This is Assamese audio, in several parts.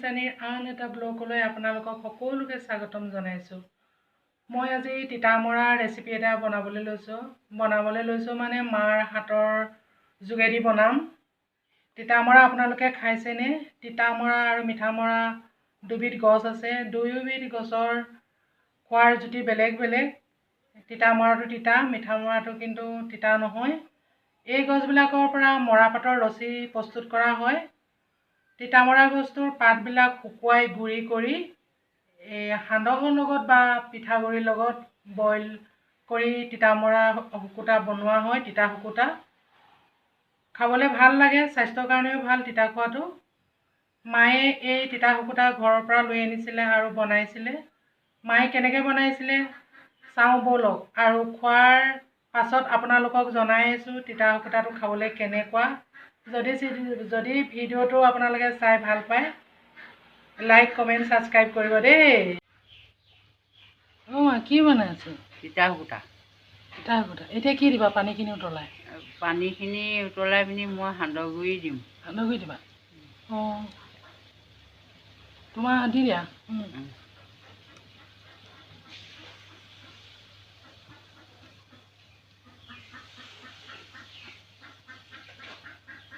চেনেল আন এটা ব্লগলৈ আপোনালোকক সকলোকে স্বাগতম জনাইছোঁ। মই আজি তিতামৰা ৰেচিপি এটা বনাবলৈ লৈছোঁ মানে মাৰ হাতৰ যোগেদি বনাম। তিতামৰা আপোনালোকে খাইছেনে? তিতামৰা আৰু মিঠামৰা দুবিধ গছ আছে। দুয়োবিধ গছৰ খোৱাৰ জুতি বেলেগ বেলেগ। তিতামৰাটো তিতা, মিঠামৰাটো কিন্তু তিতা নহয়। এই গছবিলাকৰ পৰা মৰাপাতৰ ৰছী প্ৰস্তুত কৰা হয়। তিতামৰা গছটোৰ পাতবিলাক শুকুৱাই গুড়ি কৰি সান্দহৰ লগত বা পিঠাগুড়িৰ লগত বইল কৰি তিতামৰা শুকুতা বনোৱা হয়। তিতা শুকুতা খাবলৈ ভাল লাগে, স্বাস্থ্যৰ কাৰণেও ভাল তিতা খোৱাটো। মায়ে এই তিতা শুকুতা ঘৰৰ পৰা লৈ আনিছিলে আৰু বনাইছিলে। মায়ে কেনেকৈ বনাইছিলে চাওঁ ব'লক, আৰু খোৱাৰ পাছত আপোনালোকক জনাই আছোঁ তিতা শুকুতাটো খাবলৈ কেনেকুৱা। যদি ভিডিঅ'টো আপোনালোকে চাই ভাল পায়, লাইক কমেণ্ট ছাবস্ক্ৰাইব কৰিব দেই। কি বনাইছোঁ? তিতা শুকুতা। তিতা শুকুতা এতিয়া কি দিবা? পানীখিনি উতলাই পিনি মই সান্দহ গুড়ি দিম। সান্দহ গুড়ি দিবা? তোমাৰ দি দিয়া।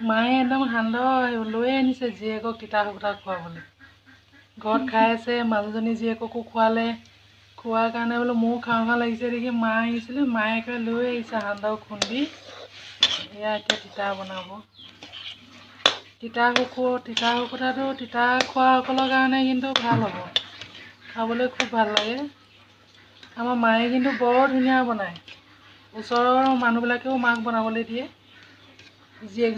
মায়ে একদম সান্দহ লৈ আনিছে জীয়েকক তিতা শুকুতা খুৱাবলৈ। ঘৰত খাই আছে, মানুহজনী জীয়েককো খোৱাৰ কাৰণে বোলো ময়ো খাওঁ লাগিছে দেখি মা আহিছিলে, মায়ে একেবাৰে লৈ আহিছে সান্দহ খুন্দি। এয়া এতিয়া তিতা বনাব। তিতা শুকুতাটো তিতা খোৱাসকলৰ কাৰণে কিন্তু ভাল হ'ব, খাবলৈ খুব ভাল লাগে। আমাৰ মায়ে কিন্তু বৰ ধুনীয়া বনায়। ওচৰৰ মানুহবিলাকেও মাক বনাবলৈ দিয়ে।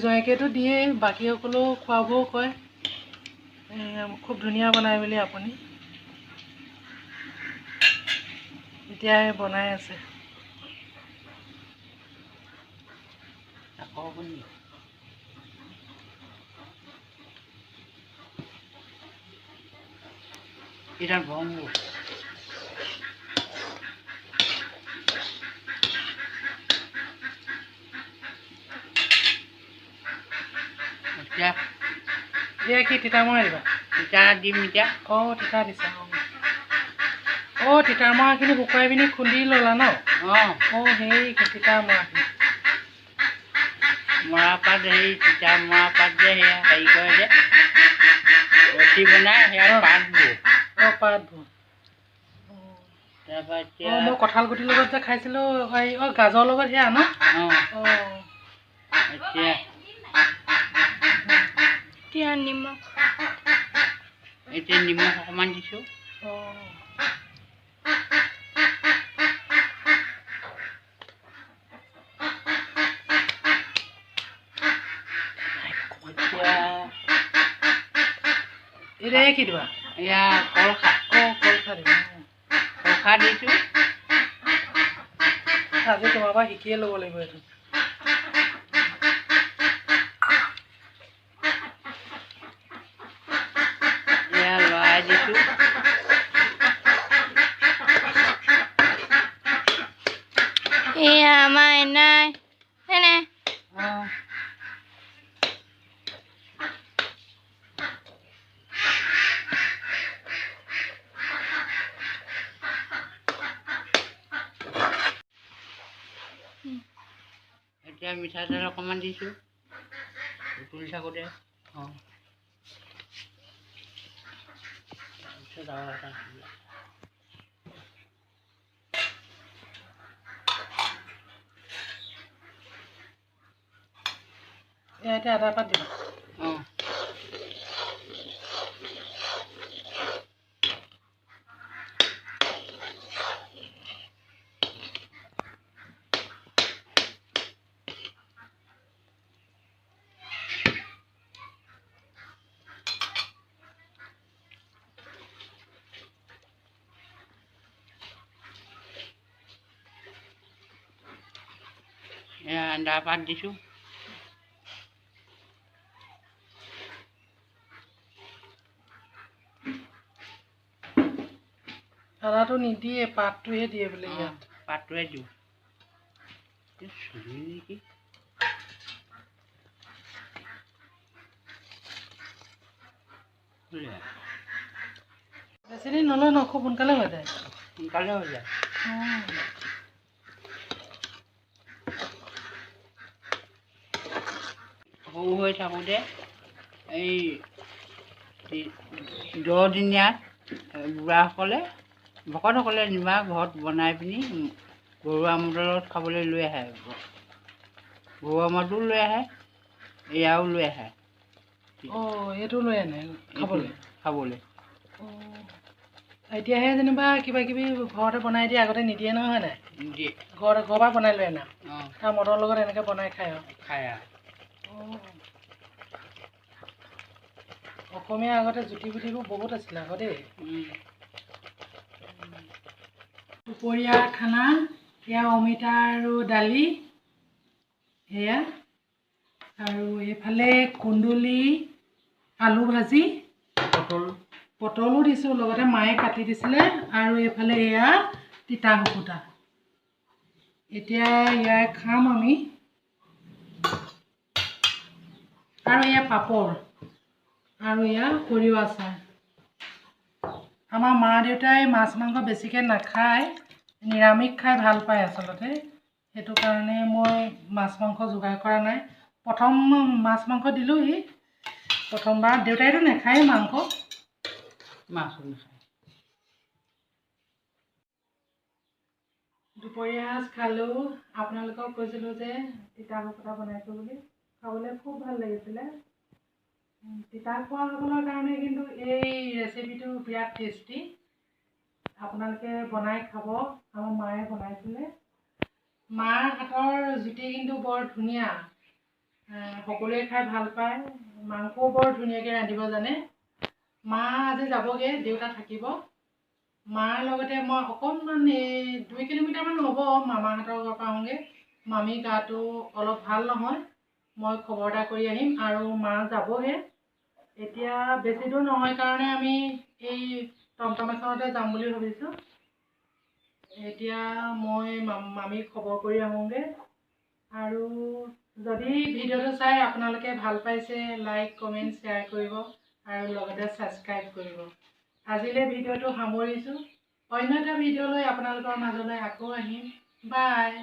জয়েকেতো দিয়ে, বাকীসকলেও খোৱাবও কয় খুব ধুনীয়া বনায় বুলি। আপুনি এতিয়া বনাই আছে। এটা গৰম এতিয়া কি তিতামৰা দিবা? তিতা দিম এতিয়া। তিতা দিছা। তিতামৰাখিনি শুকুৱাই পিনি খুন্দি ল'লা ন? সেই তিতামৰাখিনি মৰাপাত, তিতা মৰাপাত যে সেয়া হেৰি কৰে যে ৰছী বনাই, সেয়া পাতবোৰ। পাতবোৰ। তাৰপৰা এতিয়া মই কঁঠাল গুটিৰ লগত যে খাইছিলোঁ, গাজৰ লগত সেয়া ন? এতিয়া নিমখ অকণমান দিছোঁ। এতিয়া কি দিবা? এয়া কলখাৰ দিবা। কলখাৰ দিছোঁ। আজি তোমাৰ পৰা শিকিয়ে ল'ব লাগিব এইটো। এয়া লৰাই দিছোঁ। এয়া আমাৰ এনাই এনে এতিয়া মিঠাতেল অকণমান দিছোঁ তুলি থাকোঁতে। তাৰপিছত আৰু এটা এতিয়া আদা পাত দিবা। আদা পাত দিছোঁ। আদাটো নিদিয়ে, পাতটোহে দিয়ে বোলে ইয়াত। পাতটোহে দিওঁ। নেকি উলিয়াই বেছি দিন নলয় ন, খুব সোনকালে হৈ যায়। সোনকালে হৈ যায়। সৰু হৈ থাকোঁতে এই 10 দিনীয়াত বুঢ়াসকলে ভকতসকলে নিমা ঘৰত বনাই পিনি ঘৰুৱা মদৰ লগত খাবলৈ লৈ আহে। ঘৰুৱা মদো লৈ আহে, এয়াও লৈ আহে এইটো লৈ আনে খাবলৈ। খাবলৈ এতিয়াহে যেনিবা কিবা কিবি ঘৰতে বনাই দিয়ে, আগতে নিদিয়ে নহয় নাই? নিদিয়ে। ঘৰৰ পৰা বনাই লৈ আনা অঁ তাৰ মদৰ লগত এনেকৈ বনাই খায় আৰু। খায় আৰু অসমীয়া আগতে জুতি বুটিবোৰ বহুত আছিলে আকৌ দেই। দুপৰীয়া খানা এয়া অমিতা আৰু দালি, এয়া আৰু এইফালে কুন্দুলি আলু ভাজি, পটলো দিছোঁ, লগতে মায়ে কাটি দিছিলে, আৰু এইফালে এয়া তিতা শুকুতা। এতিয়া ইয়াৰ খাম আমি, আৰু এয়া পাপৰ, আৰু এয়া সৰিয়হ আচাৰ। আমাৰ মা দেউতাই মাছ মাংস বেছিকৈ নাখায়, নিৰামিষ খাই ভাল পায় আচলতে। সেইটো কাৰণে মই মাছ মাংস যোগাৰ কৰা নাই। প্ৰথম মাছ মাংস দিলোঁহি, প্ৰথমবাৰ। দেউতাইতো নাখায় মাংস, মাছো নাখায়। দুপৰীয়া সাজ খালোঁ। আপোনালোকক কৈছিলোঁ যে তিতা শুকুতা বনাইছোঁ বুলি, খাবলৈ খুব ভাল লাগিছিলে। তিতা খোৱাসকলৰ কাৰণে কিন্তু এই ৰেচিপিটো বিৰাট টেষ্টি। আপোনালোকে বনাই খাব। আমাৰ মায়ে বনাইছিলে। মাৰ হাতৰ জুতি কিন্তু বৰ ধুনীয়া, সকলোৱে খাই ভাল পায়। মাংসও বৰ ধুনীয়াকৈ ৰান্ধিব জানে। মা আজি যাবগৈ, দেউতা থাকিব। মাৰ লগতে মই অকণমান এই 2 কিলোমিটাৰমান হ'ব মামাহঁতৰ ঘৰৰ পৰা আহোঁগৈ। মামীৰ গাটো অলপ ভাল নহয়, মই খবৰ এটা কৰি আহিম, আৰু মা যাবগৈ। এতিয়া বেছি দূৰ নহয় কাৰণে আমি এই টমটম এখনতে যাম বুলি ভাবিছোঁ। এতিয়া মই মামীক খবৰ কৰি আহোঁগৈ। আৰু যদি ভিডিঅ'টো চাই আপোনালোকে ভাল পাইছে, লাইক কমেণ্ট শ্বেয়াৰ কৰিব, আৰু লগতে ছাবস্ক্ৰাইব কৰিব। আজিলৈ ভিডিঅ'টো সামৰিছোঁ। অন্য এটা ভিডিঅ' লৈ আপোনালোকৰ মাজলৈ আকৌ আহিম। বাই।